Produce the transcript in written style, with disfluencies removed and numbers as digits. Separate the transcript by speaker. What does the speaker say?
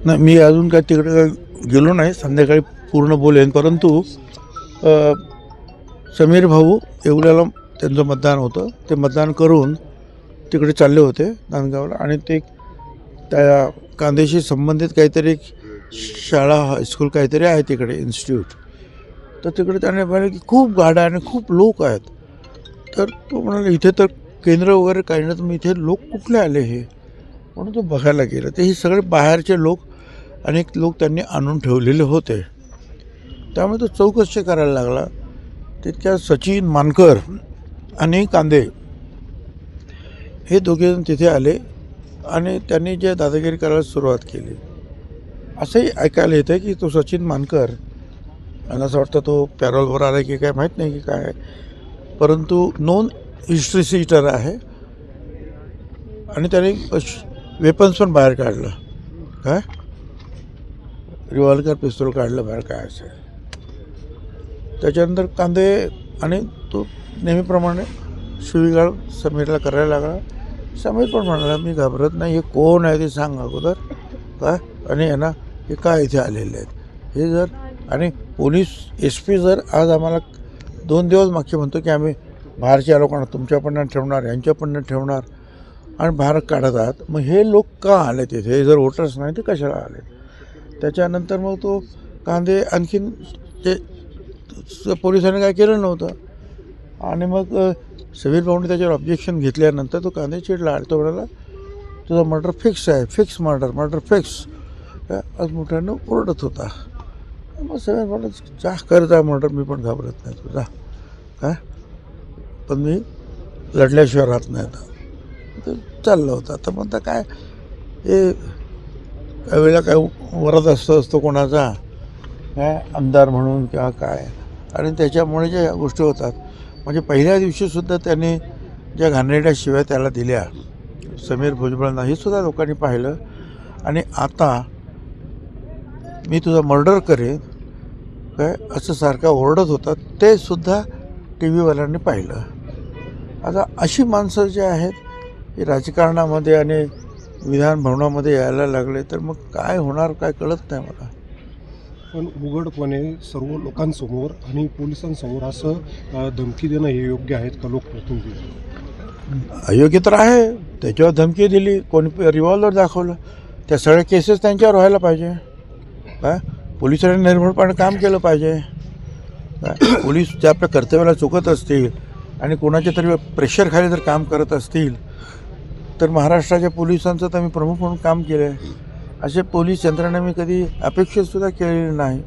Speaker 1: नाही, मी अजून काय तिकडे गेलो नाही. संध्याकाळी पूर्ण बोलेन. परंतु समीर भाऊ येवल्याला त्यांचं मतदान होतं. ते मतदान करून तिकडे चालले होते नांदगावला, आणि ते त्या कांद्याशी संबंधित काहीतरी शाळा हायस्कूल काहीतरी आहे तिकडे इन्स्टिट्यूट. तर तिकडे त्याने पाहिलं की खूप गाड्या आणि खूप लोक आहेत. तर तो म्हणाला इथे तर केंद्र वगैरे काही नाही, तर मी इथे लोक कुठले आले हे, म्हणून तो बघायला गेला. ते हे सगळे बाहेरचे लोक, अनेक लोक त्यांनी आणून ठेवलेले होते. त्यामुळे तो चौकशी करायला लागला. तितक्या सचिन मानकर आणि कांदे हे दोघेजण तिथे आले आणि त्यांनी जे दादागिरी करायला सुरुवात केली. असंही ऐकायला येतं की तो सचिन मानकर, आणि असं वाटतं तो पॅरोलवर आला की काय माहीत नाही की काय, परंतु नॉन हिस्ट्री सीटर आहे. आणि त्याने वेपन्स पण बाहेर काढलं. काय रिव्हॉल्वर पिस्तूल काढलं बाहेर, काय असेल. त्याच्यानंतर कांदे आणि तो नेहमीप्रमाणे शिवीगाळ समीरला करायला लागला. समीर पण म्हणाला मी घाबरत नाही, हे कोण आहे ते सांग अगोदर, काय, आणि यांना हे काय इथे आलेले आहेत हे. जर आणि पोलीस SP जर आज आम्हाला 2 दिवस मागचे म्हणतो की आम्ही बाहेरच्या लोकांना तुमच्या पण नाही ठेवणार, यांच्या पण नाही ठेवणार, आणि बाहेर काढत आहात, मग हे लोक का आले तिथे, हे जर वोटर्स नाही ते कशाला आले. त्याच्यानंतर मग तो कांदे आणखीन ते पोलिसांनी काय केलं नव्हतं. आणि मग समीर भाऊने त्याच्यावर ऑब्जेक्शन घेतल्यानंतर तो कांदे चिडला. तो म्हणाला तुझा मर्डर फिक्स आहे, फिक्स मर्डर फिक्स, आज मोठ्यानं ओरडत होता. मग समीर भाऊला जा करता मर्डर, मी पण घाबरत नाही तुझा, काय, पण मी लढल्याशिवाय राहत नाही. आता चाललं होतं. तर म्हणता काय हे त्यावेळेला काय वरद असतो कोणाचा, काय आमदार म्हणून किंवा काय, आणि त्याच्यामुळे ज्या गोष्टी होतात. म्हणजे पहिल्या दिवशीसुद्धा त्याने ज्या घाणेरड्या शिव्या त्याला दिल्या समीर भुजबळांना, हे सुद्धा लोकांनी पाहिलं. आणि आता मी तुझा मर्डर करेन काय असं सारखा ओरडत होता, ते सुद्धा TV वाल्यांनी पाहिलं. आता अशी माणसं जे आहेत हे राजकारणामध्ये आणि विधान भवनामध्ये यायला लागले, तर मग काय होणार काय कळत नाही मला.
Speaker 2: पण उघडपणे सर्व लोकांसमोर आणि पोलिसांसमोर असं धमकी देणं हे योग्य आहेत का लोकप्रतिनिधी?
Speaker 1: अयोग्य तर आहे. त्याच्यावर धमकी दिली, कोणी रिव्हॉल्वर दाखवलं, त्या सगळ्या केसेस त्यांच्यावर व्हायला पाहिजे. काय पोलिसांनी निर्भयपणे काम केलं पाहिजे. काय पोलीस ज्या आपल्या कर्तव्याला चुकत असतील आणि कोणाच्या तरी प्रेशरखाली जर काम करत असतील, तर महाराष्ट्राच्या पोलिसांचं तर मी प्रमुख म्हणून काम केलं आहे. असे पोलीस यंत्रणा मी कधी अपेक्षितसुद्धा केलेली नाही.